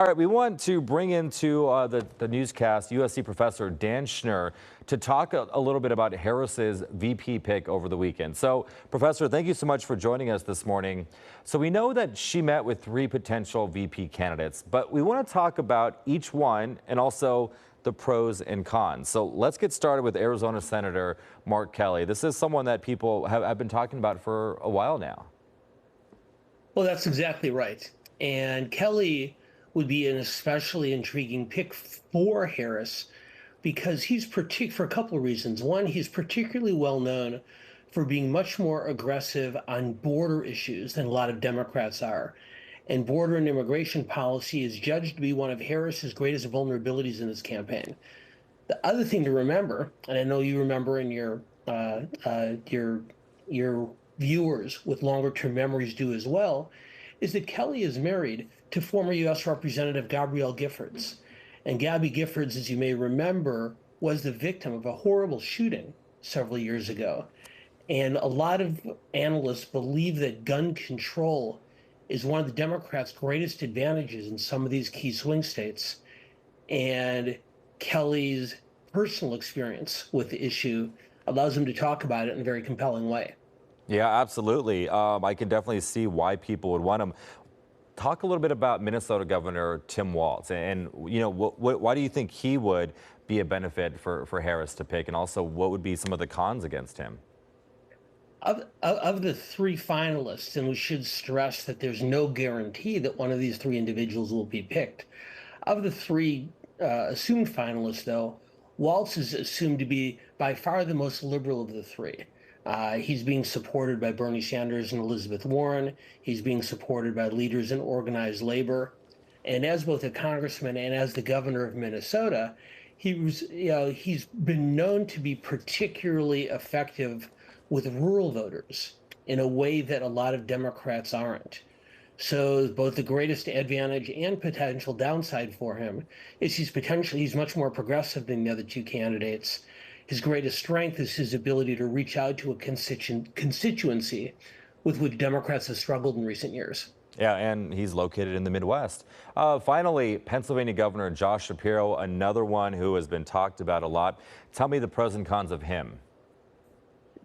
All right, we want to bring into the newscast USC Professor Dan Schnur to talk a little bit about Harris's VP pick over the weekend. So, Professor, thank you so much for joining us this morning. So we know that she met with 3 potential VP candidates, but we want to talk about each one and also the pros and cons. So let's get started with Arizona Senator Mark Kelly. This is someone that people have been talking about for a while now. Well, that's exactly right. And Kelly would be an especially intriguing pick for Harris because he's for a couple of reasons. One, he's particularly well known for being much more aggressive on border issues than a lot of Democrats are. And border and immigration policy is judged to be one of Harris's greatest vulnerabilities in this campaign. The other thing to remember, and I know you remember in your viewers with longer-term memories do as well, is that Kelly is married to former U.S. Representative Gabrielle Giffords. And Gabby Giffords, as you may remember, was the victim of a horrible shooting several years ago. And a lot of analysts believe that gun control is one of the Democrats' greatest advantages in some of these key swing states. And Kelly's personal experience with the issue allows him to talk about it in a very compelling way. Yeah, absolutely. I can definitely see why people would want him. Talk a little bit about Minnesota Governor Tim Walz, and why do you think he would be a benefit for Harris to pick, and also what would be some of the cons against him? Of the 3 finalists, and we should stress that there's no guarantee that one of these 3 individuals will be picked. Of the 3 assumed finalists, though, Walz is assumed to be by far the most liberal of the 3. He's being supported by Bernie Sanders and Elizabeth Warren. He's being supported by leaders in organized labor. And as both a congressman and as the governor of Minnesota, he's been known to be particularly effective with rural voters in a way that a lot of Democrats aren't. So both the greatest advantage and potential downside for him is he's much more progressive than the other 2 candidates. His greatest strength is his ability to reach out to a constituency with which Democrats have struggled in recent years. Yeah, and he's located in the Midwest. Finally, Pennsylvania Governor Josh Shapiro, another one who has been talked about a lot. Tell me the pros and cons of him.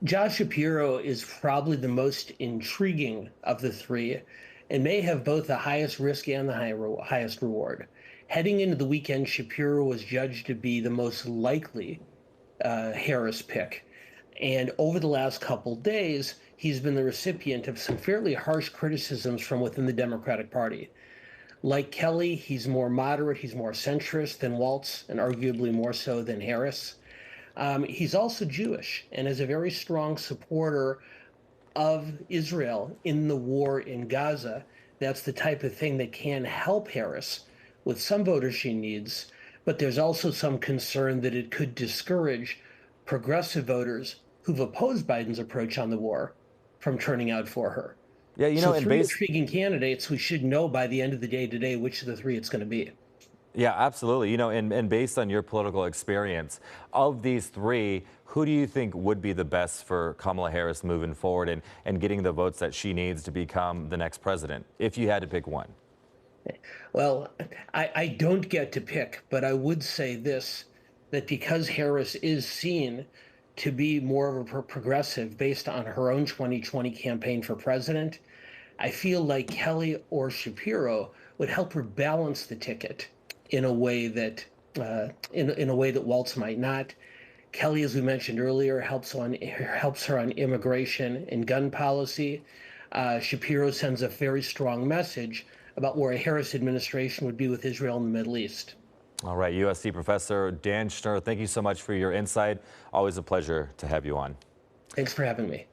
Josh Shapiro is probably the most intriguing of the 3 and may have both the highest risk and the highest reward. Heading into the weekend, Shapiro was judged to be the most likely Harris pick. And over the last couple days, he's been the recipient of some fairly harsh criticisms from within the Democratic Party. Like Kelly, he's more moderate, he's more centrist than Walz, and arguably more so than Harris. He's also Jewish and is a very strong supporter of Israel in the war in Gaza. That's the type of thing that can help Harris with some voters she needs, but there's also some concern that it could discourage progressive voters who've opposed Biden's approach on the war from turning out for her. Yeah, so 3 intriguing candidates. We should know by the end of the day today which of the 3 it's going to be. Yeah, absolutely. And based on your political experience, of these 3, who do you think would be the best for Kamala Harris moving forward and getting the votes that she needs to become the next president, if you had to pick one? Well, I don't get to pick, but I would say this, that because Harris is seen to be more of a progressive based on her own 2020 campaign for president, I feel like Kelly or Shapiro would help her balance the ticket in a way that Walz might not. Kelly, as we mentioned earlier, helps her on immigration and gun policy. Shapiro sends a very strong message about where a Harris administration would be with Israel and the Middle East. All right, USC Professor Dan Schnur, thank you so much for your insight. Always a pleasure to have you on. Thanks for having me.